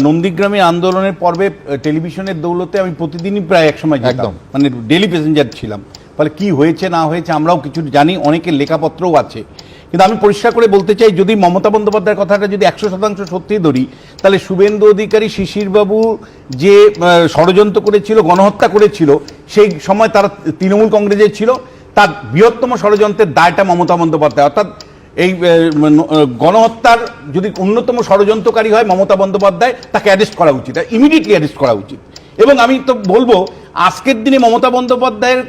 নন্দীগ্রামে আন্দোলনের পর্বে টেলিভিশনের দৌলতে আমি প্রতিদিনই প্রায় এক সময় যেতাম, মানে ডেলি প্যাসেঞ্জার ছিলাম। ফলে কি হয়েছে না হয়েছে আমরাও কিছু জানি, অনেকের লেখাপত্রও আছে। কিন্তু আমি পরিষ্কার করে বলতে চাই, যদি মমতা বন্দ্যোপাধ্যায়ের কথাটা যদি 100% সত্যি ধরি, তাহলে শুভেন্দু অধিকারী শিশিরবাবু যে ষড়যন্ত্র করেছিল, গণহত্যা করেছিল, সেই সময় তারা তৃণমূল কংগ্রেসের ছিল, তার বৃহত্তম ষড়যন্ত্রের দায়টা মমতা বন্দ্যোপাধ্যায়। অর্থাৎ এই গণহত্যার যদি অন্যতম ষড়যন্ত্রকারী হয় মমতা বন্দ্যোপাধ্যায়, তাকে অ্যারেস্ট করা উচিত, ইমিডিয়েটলি অ্যারেস্ট করা উচিত। এবং আমি তো বলবো, আজকের দিনে মমতা বন্দ্যোপাধ্যায়ের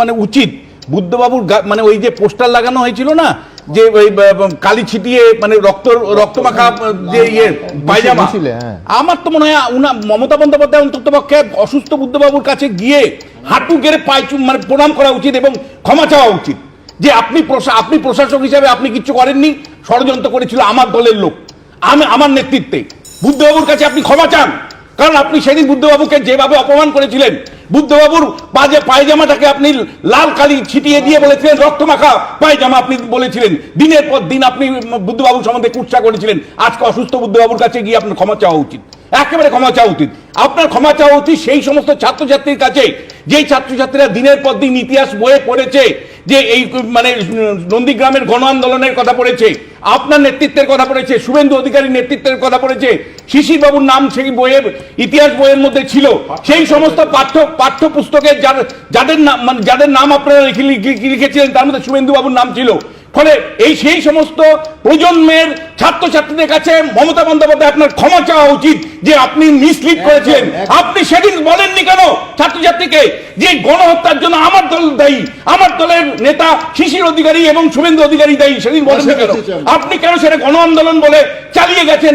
মানে উচিত বুদ্ধবাবুর মানে ওই যে পোস্টার লাগানো হয়েছিল না, যে ওই কালি ছিটিয়ে মানে রক্তমাখা যে ইয়ে পায়জামা, আমার তো মনে হয় মমতা বন্দ্যোপাধ্যায় অন্তত পক্ষে অসুস্থ বুদ্ধবাবুর কাছে গিয়ে হাঁটু গেড়ে পায়ে মানে প্রণাম করা উচিত এবং ক্ষমা চাওয়া উচিত যে আপনি প্রশাসক হিসাবে আপনি কিছু করেননি, ষড়যন্ত্র করেছিল আমার দলের লোক, আমার নেতৃত্বে। বুদ্ধবাবুর কাছে আপনি ক্ষমা চান, কারণ আপনি সেদিন বুদ্ধবাবুকে যেভাবে অপমান করেছিলেন, বুদ্ধবাবুর পায়জামাটাকে আপনি লাল কালি ছিটিয়ে দিয়ে বলেছিলেন রক্তমাখা পায়জামা, আপনি বলেছিলেন, দিনের পর দিন আপনি বুদ্ধবাবুর সম্বন্ধে কুৎসা করেছিলেন। আজকে অসুস্থ বুদ্ধবাবুর কাছে গিয়ে আপনার ক্ষমা চাওয়া উচিত, একেবারে ক্ষমা চাওয়া উচিত। আপনার ক্ষমা চাওয়া উচিত সেই সমস্ত ছাত্রছাত্রীর কাছে, যেই ছাত্রছাত্রীরা দিনের পর দিন ইতিহাস বইয়ে পড়েছে, যে এই মানে নন্দীগ্রামের গণ আন্দোলনের কথা পড়েছে, আপনার নেতৃত্বের কথা পড়েছে, শুভেন্দু অধিকারীর নেতৃত্বের কথা পড়েছে, শিশিরবাবুর নাম সেই বইয়ের ইতিহাস বইয়ের মধ্যে ছিল। সেই সমস্ত পাঠ্যপুস্তকের যাদের নাম আপনারা লিখেছিলেন, তার মধ্যে শুভেন্দু বাবুর নাম ছিল। ফলে সেই সমস্ত প্রজন্মের ছাত্রছাত্রীদের কাছে মমতা বন্দ্যোপাধ্যায় আপনার ক্ষমা চাওয়া উচিত যে আপনি মিসলিড করেছেন। আপনি সেদিন বলেননি কেন ছাত্রছাত্রীকে যে গণহত্যার জন্য আমার দল দায়ী, আমার দলের নেতা শিশির অধিকারী এবং শুভেন্দু অধিকারী দায়ী, সেদিন বলেননি কেন? আপনি কেন সেটা গণ আন্দোলন বলে চালিয়ে গেছেন,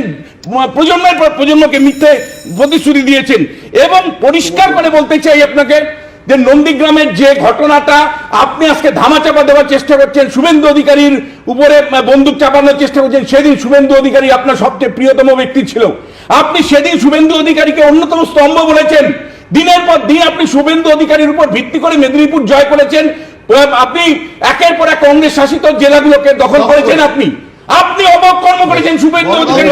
প্রজন্মের পর প্রজন্মকে মিথ্যে প্রতিশ্রুতি দিয়েছেন। এবং পরিষ্কার করে বলতে চাই আপনাকে যে নন্দীগ্রামের যে ঘটনাটা আপনি আজকে ধামাচাপা দেওয়ার চেষ্টা করছেন, শুভেন্দু অধিকারীর উপরে বন্দুক চাপানোর চেষ্টা করছেন, সেদিন শুভেন্দু অধিকারী আপনার সবচেয়ে প্রিয়তম ব্যক্তি ছিল। আপনি সেদিন শুভেন্দু অধিকারীকে অন্যতম স্তম্ভ বলেছেন। দিনের পর দিন আপনি শুভেন্দু অধিকারীর উপর ভিত্তি করে মেদিনীপুর জয় করেছেন। আপনি একের পর এক কংগ্রেস শাসিত জেলাগুলোকে দখল করেছেন। আপনি অবকর্ম করেছেন শুভেন্দু অধিকারী।